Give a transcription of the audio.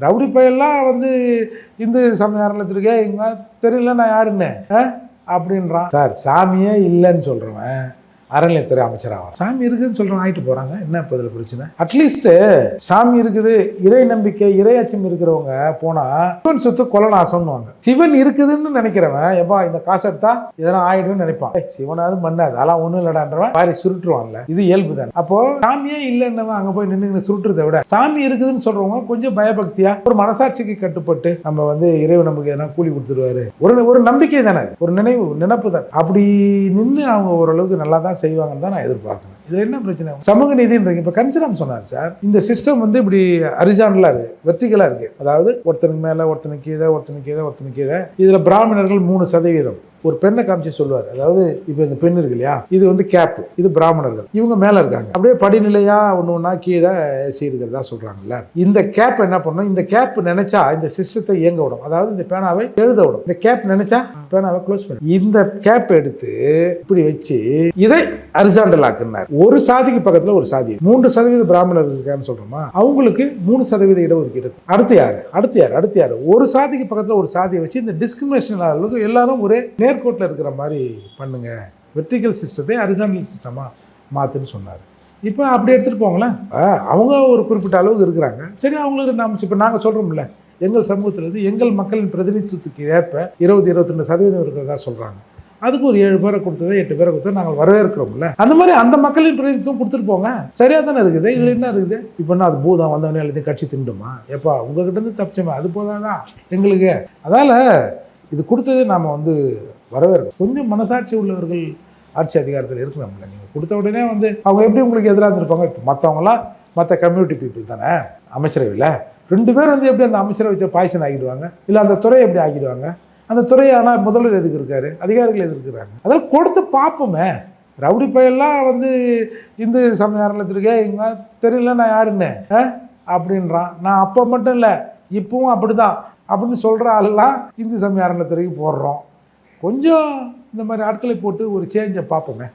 Rowdy பையெல்லாம் வந்து இந்து சமய அறநிலையத்துறைக்கே இங்கே தெரியல நான் யாருன்னு அப்படின்றான். சார் சாமியே இல்லைன்னு சொல்கிறவன் அறநிலையத்துறை அமைச்சராக சாமி இருக்குதுன்னு சொல்கிறவங்க ஆகிட்டு போகிறாங்க. என்ன இப்போ இதில் பிரச்சனை? அட்லீஸ்ட்டு சாமி இருக்குது, இறை நம்பிக்கை இறை அச்சம் இருக்கிறவங்க போனால் சிவன் சொத்து கொலநாசம்னுவாங்க. சிவன் இருக்குதுன்னு நினைக்கிறவன் எப்பா இந்த காசு எடுத்தா இதெல்லாம் ஆயிடும்னு நினைப்பான். சிவனாவது மண்ணாது அதெல்லாம் ஒன்றும் இல்லடான்றவன் பாரி சுருட்டுருவான்ல. இது இயல்பு தான். அப்போ சாமியே இல்லைன்னவன் அங்கே போய் நின்று சுருட்டுறதை விட சாமி இருக்குதுன்னு சொல்கிறவங்க கொஞ்சம் பயபக்தியா ஒரு மனசாட்சிக்கு கட்டுப்பட்டு நம்ம வந்து இறைவன் நமக்கு எதனா கூலி கொடுத்துருவாரு ஒரு நம்பிக்கை தானே, ஒரு நினைப்பு தான். அப்படி நின்று அவங்க ஓரளவுக்கு நல்லா தான் செய்வாங்கன்னு தான் நான் எதிர்பார்க்கிறேன். இது என்ன பிரச்சனை? சமூக நீதின்றீங்க. இப்போ கன்சிராம் சொன்னார் சார், இந்த சிஸ்டம் வந்து இப்படி ஹரிசாண்டலாக இருக்கு, வெர்டிகலாக இருக்கு. அதாவது ஒருத்தனுக்கு மேலே ஒருத்தனுக்கு கீழே ஒருத்தனுக்கு கீழே ஒருத்தனுக்கு கீழே. இதில் பிராமணர்கள் 3%. ஒரு பெண்ணை காமிச்சு சொல்லுவார். அதாவது இப்போ இந்த பெண் இருக்கு இல்லையா, இது வந்து கேப், இது பிராமணர்கள், இவங்க மேலே இருக்காங்க. அப்படியே படிநிலையா ஒன்று ஒன்றா கீழே ஏசி இருக்கிறதா சொல்கிறாங்கல்ல. இந்த கேப் என்ன பண்ணணும்? இந்த கேப் நினைச்சா இந்த சிஸ்டத்தை இயங்க விடும். அதாவது இந்த பேனாவை எழுத விடும். இந்த கேப் நினைச்சா பேனாவை க்ளோஸ் பண்ணி இந்த கேப் எடுத்து இப்படி வச்சு இதை ஹரிசாண்டல் ஆக்குனார். ஒரு சாதிக்கு பக்கத்தில் ஒரு சாதி 3% பிராமணர் இருக்கான்னு சொல்றோமா, அவங்களுக்கு 3% இடஒதுக்கீடு. அடுத்து யாரு ஒரு சாதிக்கு பக்கத்தில் ஒரு சாதியை வச்சு இந்த டிஸ்கிரிமினேஷன் அளவுக்கு எல்லாரும் ஒரே நேர்கோட்டில் இருக்கிற மாதிரி பண்ணுங்க. வெர்டிகல் சிஸ்டத்தை ஹரிசாண்டல் சிஸ்டமாக மாற்றுன்னு சொன்னார். இப்போ அப்படி எடுத்துகிட்டு போங்களேன். அவங்க ஒரு குறிப்பிட்ட அளவுக்கு இருக்கிறாங்க. சரி, அவங்களுக்கு நாம் இப்போ நாங்கள் சொல்கிறோம்ல, எங்கள் சமூகத்திலேருந்து எங்கள் மக்களின் பிரதிநிதித்துவத்துக்கு ஏற்ப 20-22% இருக்கிறதா சொல்கிறாங்க. அதுக்கு ஒரு 7 பேரை கொடுத்தது 8 பேரை கொடுத்தது நாங்கள் வரவேற்கிறோம்ல. அந்த மாதிரி அந்த மக்களின் பிரதிநிதித்துவம் கொடுத்துட்டு போங்க. சரியாக தானே இருக்குது. இதில் என்ன இருக்குது? இப்போனா அது பூதம் வந்தவனே எல்லாத்தையும் கட்சி திண்டுமா? எப்பா உங்ககிட்ட இருந்து தப்பிச்சோமே, அது போதாதான் எங்களுக்கு. அதால் இது கொடுத்ததே நாம் வந்து வரவேற்கும். கொஞ்சம் மனசாட்சி உள்ளவர்கள் ஆட்சி அதிகாரத்தில் இருக்கணும்ல. நீங்கள் கொடுத்த உடனே வந்து அவங்க எப்படி உங்களுக்கு எதிராக இருந்திருப்பாங்க? இப்போ மற்றவங்களாம் மற்ற கம்யூனிட்டி பீப்புள் தானே அமைச்சரவையில் 2 பேர் வந்து எப்படி அந்த அமைச்சரவை பாய்சன் ஆகிடுவாங்க? இல்லை அந்த துறையை எப்படி ஆகிடுவாங்க? அந்த துறையை ஆனால் முதல்வர் எதுக்கு இருக்காரு, அதிகாரிகள் எதுக்கு இருக்கிறாங்க? அதெல்லாம் கொடுத்து பார்ப்போமே. ரவுடி பையெல்லாம் வந்து இந்து சமய அறநிலையத்துறைக்கே இங்கே தெரியல நான் யாருன்னு அப்படின்றான். நான் அப்போ மட்டும் இல்லை இப்பவும் அப்படி தான் அப்படின்னு சொல்கிற ஆளெல்லாம் இந்து சமய அறநிலையத்துறைக்கு போடுறோம். கொஞ்சம் இந்த மாதிரி ஆட்களை போட்டு ஒரு சேஞ்சை பார்ப்போமே.